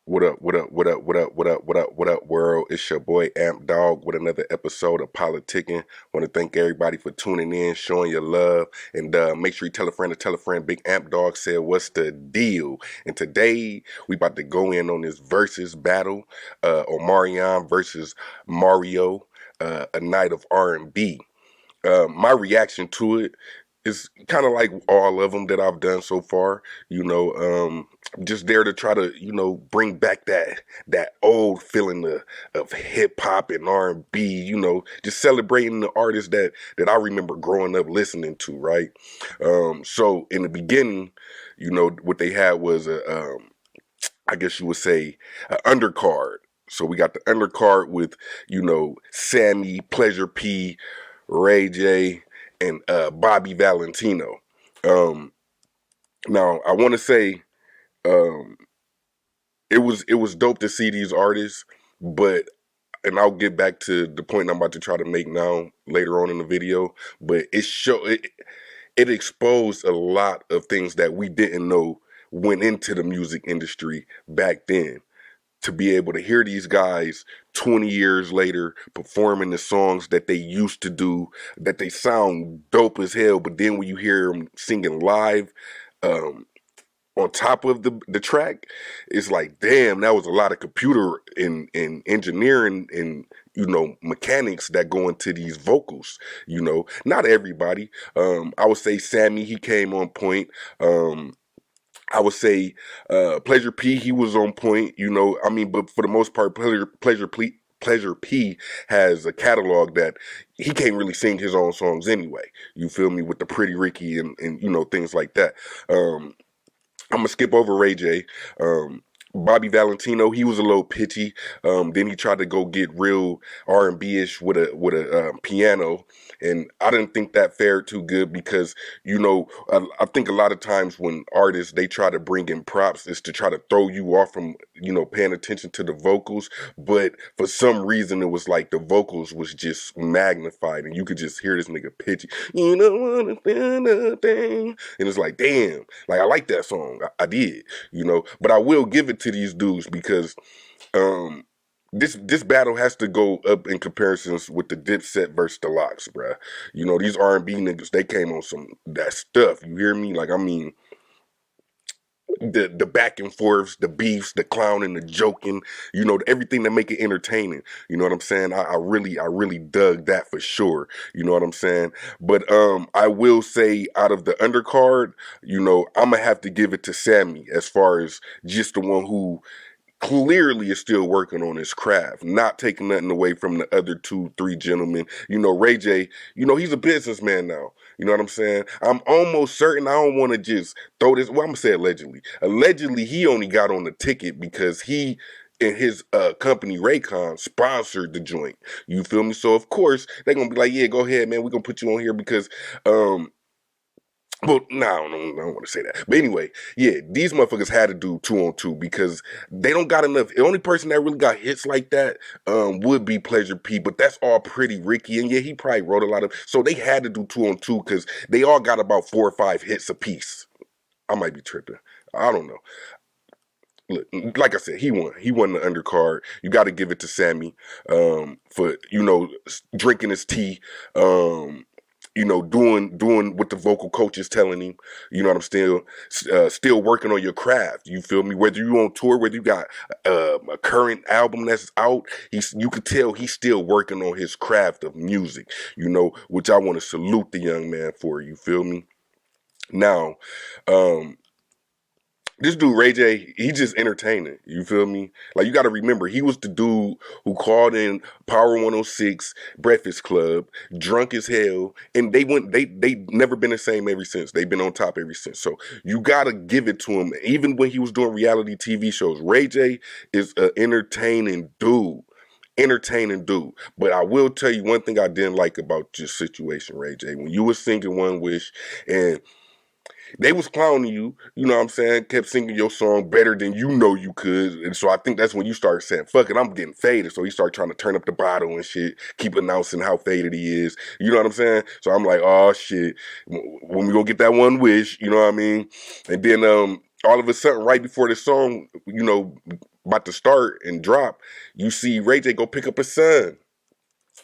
What up, what up, what up, what up, what up, what up, what up, world? It's your boy Amp Dog with another episode of Politickin. Want to thank everybody for tuning in, showing your love, and make sure you tell a friend to tell a friend. Big Amp Dog said, what's the deal? And today, we about to go in on this Verzuz battle, Omarion versus Mario, a night of R&B. My reaction to it is kind of like all of them that I've done so far. Just there to try to bring back that old feeling of hip hop and R&B. Just celebrating the artists that I remember growing up listening to. Right. So in the beginning, what they had was I guess you would say, an undercard. So we got the undercard with, Sammy, Pleasure P, Ray J, and Bobby Valentino. Um, Now I want to say um, it was dope to see these artists, but and I'll get back to the point I'm about to try to make now later on in the video. But it exposed a lot of things that we didn't know went into the music industry back then. To be able to hear these guys 20 years later performing the songs that they used to do, that they sound dope as hell, but then when you hear them singing live, um, on top of the track, it's like, damn, that was a lot of computer and engineering and mechanics that go into these vocals. Not everybody. I would say Sammy, he came on point. I would say Pleasure P, he was on point, but for the most part, Pleasure P has a catalog that he can't really sing his own songs anyway. You feel me? With the Pretty Ricky and things like that. I'm gonna skip over Ray J. Bobby Valentino, he was a little pitchy. Then he tried to go get real R&B-ish with a piano, and I didn't think that fared too good because I think a lot of times when artists they try to bring in props is to try to throw you off from paying attention to the vocals, but for some reason it was like the vocals was just magnified and you could just hear this nigga pitchy. You don't wanna feel nothing, and it's like, damn, like I like that song, I did, but I will give it to these dudes because um this battle has to go up in comparisons with the Dipset versus the Locks, bruh. These R&B niggas, they came on some that stuff. You hear me? Like, I mean, the back and forths, the beefs, the clowning, the joking, everything that make it entertaining. You know what I'm saying? I really dug that for sure. You know what I'm saying? But I will say out of the undercard, I'm gonna have to give it to Sammy as far as just the one who clearly is still working on his craft, not taking nothing away from the other two, three gentlemen. Ray J, he's a businessman now. You know what I'm saying? I'm almost certain I don't want to just throw this. Well, I'm gonna say allegedly. Allegedly, he only got on the ticket because he and his company Raycon sponsored the joint. You feel me? So of course they're gonna be like, yeah, go ahead, man. We're gonna put you on here because well, no, I don't want to say that. But anyway, yeah, these motherfuckers had to do 2-on-2 because they don't got enough. The only person that really got hits like that would be Pleasure P, but that's all Pretty Ricky. And yeah, he probably wrote a lot of. So they had to do 2-on-2 because they all got about 4 or 5 hits apiece. I might be tripping. I don't know. Look, like I said, he won. He won the undercard. You got to give it to Sammy for drinking his tea. Doing what the vocal coach is telling him. I'm still working on your craft. You feel me? Whether you on tour, whether you got a current album that's out, you could tell he's still working on his craft of music. Which I want to salute the young man for. You feel me? Now, this dude Ray J, he just entertaining. You feel me? Like, you got to remember, he was the dude who called in Power 106, Breakfast Club, drunk as hell, and they never been the same ever since. They've been on top ever since. So you got to give it to him. Even when he was doing reality TV shows, Ray J is an entertaining dude. Entertaining dude. But I will tell you one thing I didn't like about your situation, Ray J. When you was singing One Wish and they was clowning you, you know what I'm saying? Kept singing your song better than you know you could. And so I think that's when you started saying, fuck it, I'm getting faded. So he started trying to turn up the bottle and shit, keep announcing how faded he is. You know what I'm saying? So I'm like, oh shit, when we gonna get that one wish, you know what I mean? And then all of a sudden, right before the song, about to start and drop, you see Ray J go pick up his son.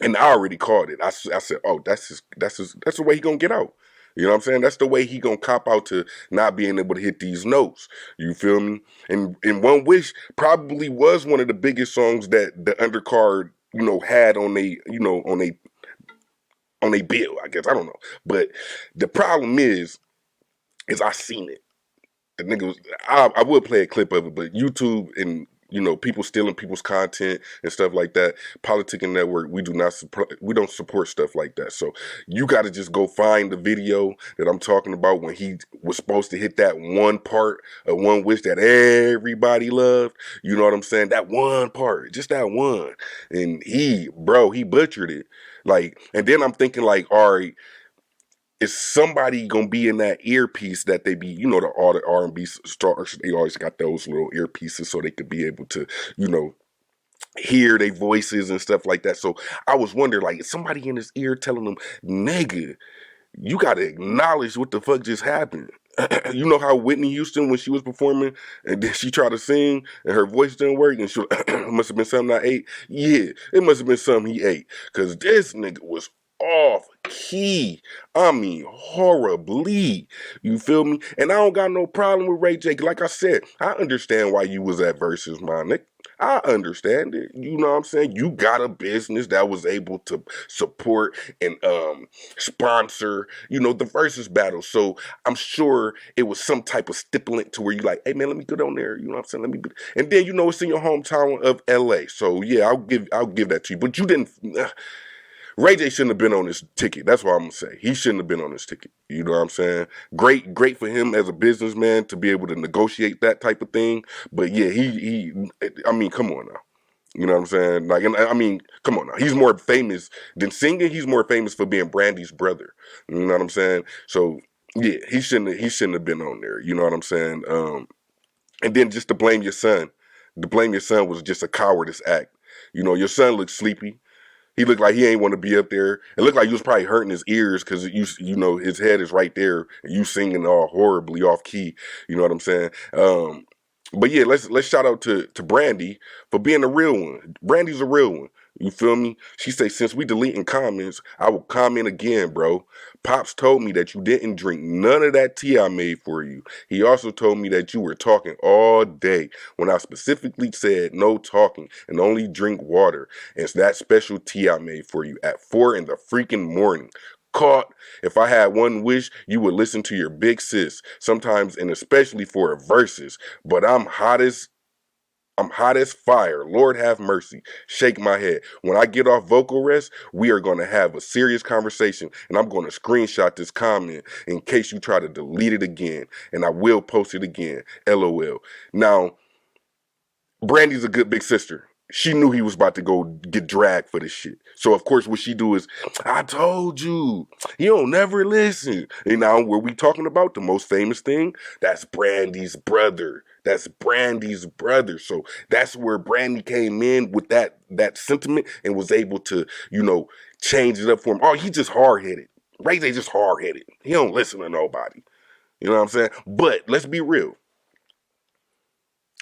And I already called it. I said, oh, that's the way he gonna get out. You know what I'm saying? That's the way he gonna cop out to not being able to hit these notes. You feel me? And One Wish probably was one of the biggest songs that the undercard, had on they bill, I guess. I don't know. But the problem is I seen it. The nigga was, I would play a clip of it, but YouTube and people stealing people's content and stuff like that. Politickin Network, we don't support stuff like that. So you got to just go find the video that I'm talking about when he was supposed to hit that one part of One Wish that everybody loved. You know what I'm saying? That one part, just that one, and he butchered it. Like, and then I'm thinking like, all right, is somebody gonna be in that earpiece that they be, all the R&B stars, they always got those little earpieces so they could be able to, hear their voices and stuff like that. So I was wondering, like, is somebody in his ear telling them, nigga, you gotta acknowledge what the fuck just happened. You know how Whitney Houston, when she was performing and then she tried to sing and her voice didn't work and she must have been something I ate? Yeah, it must have been something he ate. Cause this nigga was off key. I mean, horribly. You feel me? And I don't got no problem with Ray J. Like I said, I understand why you was at Verzuz, my nigga. I understand it. You know what I'm saying? You got a business that was able to support and sponsor, the Verzuz battle. So I'm sure it was some type of stipulant to where you like, hey man, let me get on there. You know what I'm saying? Let me be. And then it's in your hometown of LA. So yeah, I'll give that to you. But you didn't. Ray J shouldn't have been on this ticket. That's what I'm gonna say. He shouldn't have been on this ticket. You know what I'm saying? Great for him as a businessman to be able to negotiate that type of thing. But yeah, I mean, come on now. You know what I'm saying? Like, and I mean, come on now. He's more famous than singing. He's more famous for being Brandy's brother. You know what I'm saying? So yeah, he shouldn't have been on there. You know what I'm saying? And then just to blame your son. To blame your son was just a cowardice act. Your son looked sleepy. He looked like he ain't want to be up there. It looked like he was probably hurting his ears because his head is right there and you singing all horribly off key. You know what I'm saying? But yeah, let's shout out to Brandy for being a real one. Brandy's a real one. You feel me? She say, since we deleting comments, I will comment again, bro. Pops told me that you didn't drink none of that tea I made for you. He also told me that you were talking all day when I specifically said no talking and only drink water. It's that special tea I made for you at 4 in the freaking morning. Caught. If I had one wish, you would listen to your big sis, sometimes and especially for a verses. But I'm hot as fire. Lord have mercy. Shake my head. When I get off vocal rest, we are going to have a serious conversation and I'm going to screenshot this comment in case you try to delete it again. And I will post it again. LOL. Now, Brandy's a good big sister. She knew he was about to go get dragged for this shit. So of course what she do is, I told you, you don't never listen. And now were we talking about the most famous thing? That's Brandy's brother. That's Brandy's brother. So that's where Brandy came in with that sentiment and was able to, change it up for him. Oh, he just hard-headed. Ray J just hard-headed. He don't listen to nobody. You know what I'm saying? But let's be real.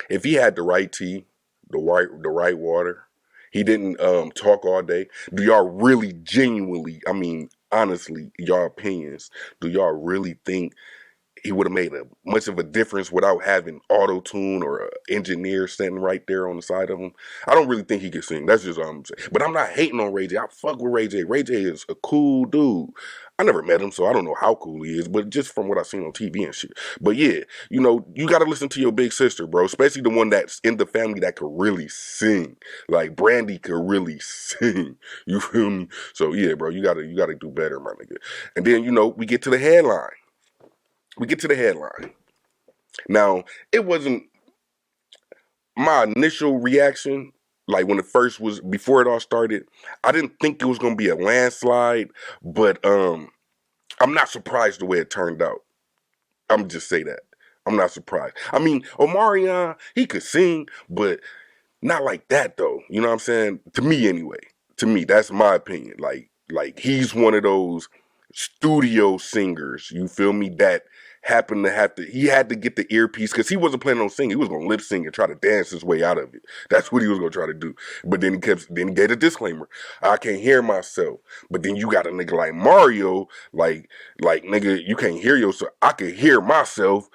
If he had the right tea, the right water, he didn't talk all day. Do y'all really genuinely, I mean, honestly, y'all opinions, do y'all really think he would have made much of a difference without having auto-tune or an engineer standing right there on the side of him? I don't really think he could sing. That's just what I'm saying. But I'm not hating on Ray J. I fuck with Ray J. Ray J is a cool dude. I never met him, so I don't know how cool he is, but just from what I've seen on TV and shit. But yeah, you got to listen to your big sister, bro, especially the one that's in the family that could really sing. Like Brandy could really sing. You feel me? So yeah, bro, you gotta do better, my nigga. And then, we get to the headline. Now, it wasn't my initial reaction, like when it first was, before it all started, I didn't think it was going to be a landslide, but I'm not surprised the way it turned out. I'm just say that. I'm not surprised. I mean, Omarion, he could sing, but not like that though. You know what I'm saying? To me anyway. To me, that's my opinion. Like he's one of those studio singers, you feel me, that happened to he had to get the earpiece because he wasn't planning on singing. He was gonna lip sync and try to dance his way out of it. That's what he was gonna try to do. But then he gave a disclaimer. I can't hear myself. But then you got a nigga like Mario, like nigga, you can't hear yourself. I can hear myself.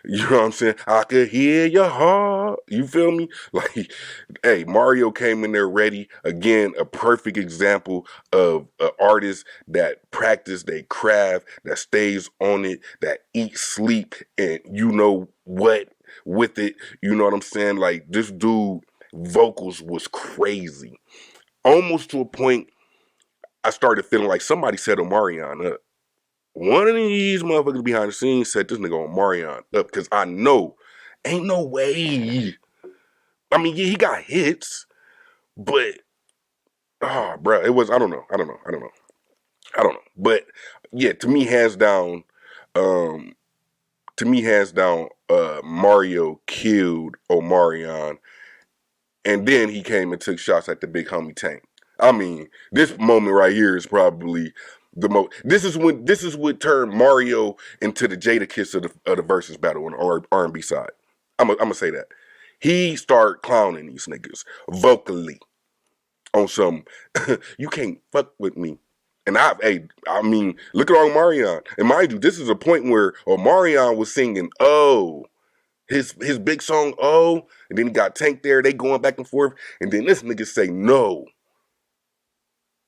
You know what I'm saying? I could hear your heart. You feel me? Like, hey, Mario came in there ready. Again, a perfect example of an artist that practice their craft, that stays on it, that eats, sleep, and you know what with it. You know what I'm saying? Like, this dude vocals was crazy. Almost to a point I started feeling like somebody set Omarion up. One of these motherfuckers behind the scenes set this nigga Omarion up because I know ain't no way. I mean, yeah, he got hits, but oh, bro, it was I don't know. But yeah, to me, hands down, um, Mario killed Omarion, and then he came and took shots at the big homie Tank. I mean, this moment right here is probably the most. This is what turned Mario into the Jada Kiss of the Verzuz battle on the R&B side. I'm gonna say that he started clowning these niggas vocally on some. You can't fuck with me. And I mean, look at Omarion. And mind you, this is a point where Omarion was singing, "Oh." His big song, "Oh," and then he got Tank there, they going back and forth, and then this nigga say, "No,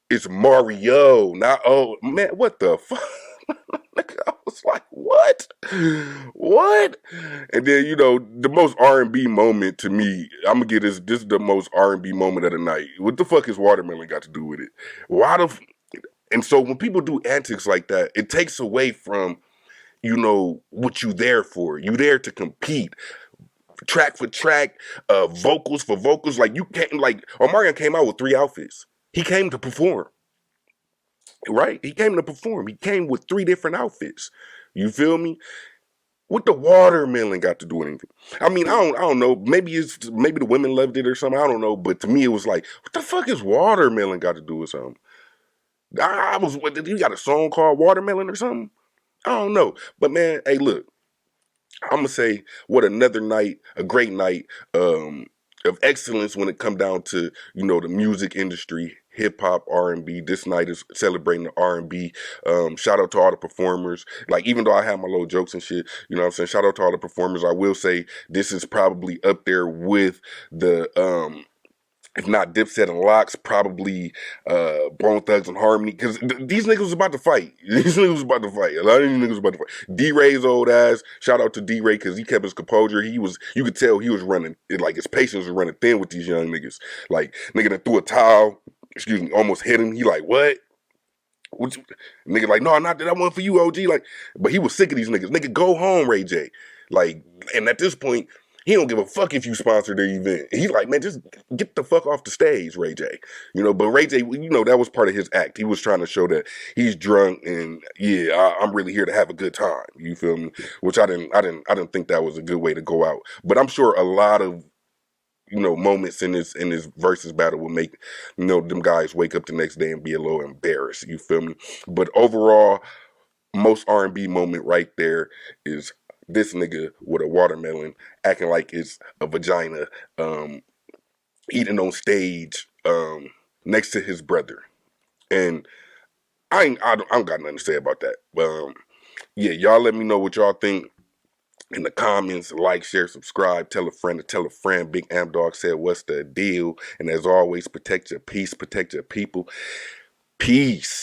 it's Mario, not oh." Man, what the fuck? I was like, what? What? And then, you know, the most R&B moment to me, I'm gonna get this is the most R&B moment of the night. What the fuck is Watermelon got to do with it? Why the and so when people do antics like that, it takes away from, you know, what you there for. You there to compete. Track for track, vocals for vocals. Like you can't like Omarion came out with 3 outfits. He came to perform. Right? He came to perform. He came with 3 different outfits. You feel me? What the Watermelon got to do with anything? I mean, I don't know. Maybe the women loved it or something. I don't know. But to me, it was like, what the fuck is Watermelon got to do with something? You got a song called Watermelon or something? I don't know. But man, hey, look, I'm gonna say what another night, a great night of excellence when it come down to, you know, the music industry, hip hop, R&B. This night is celebrating the R&B. Shout out to all the performers. Like, even though I have my little jokes and shit, you know what I'm saying? Shout out to all the performers. I will say this is probably up there with the if not Dipset and Locks, probably Bone Thugs and Harmony, because these niggas was about to fight. These niggas was about to fight. A lot of these niggas was about to fight. D-Ray's old ass, shout out to D-Ray, because he kept his composure. You could tell he was running, like his patience was running thin with these young niggas. Like, nigga that threw a towel, almost hit him. He like, what? Nigga like, no, not that one for you, OG. Like, but he was sick of these niggas. Nigga, go home, Ray J. Like, and at this point, he don't give a fuck if you sponsor the event. He's like, man, just get the fuck off the stage, Ray J. You know, but Ray J, you know, that was part of his act. He was trying to show that he's drunk and yeah, I'm really here to have a good time. You feel me? Which I didn't think that was a good way to go out. But I'm sure a lot of, you know, moments in this Verzuz battle will make, you know, them guys wake up the next day and be a little embarrassed. You feel me? But overall, most R&B moment right there is this nigga with a watermelon acting like it's a vagina, eating on stage, next to his brother. And I don't got nothing to say about that. Yeah, y'all let me know what y'all think in the comments. Like, share, subscribe, tell a friend to tell a friend. Big Amp Dog said, what's the deal? And as always, protect your peace, protect your people. Peace.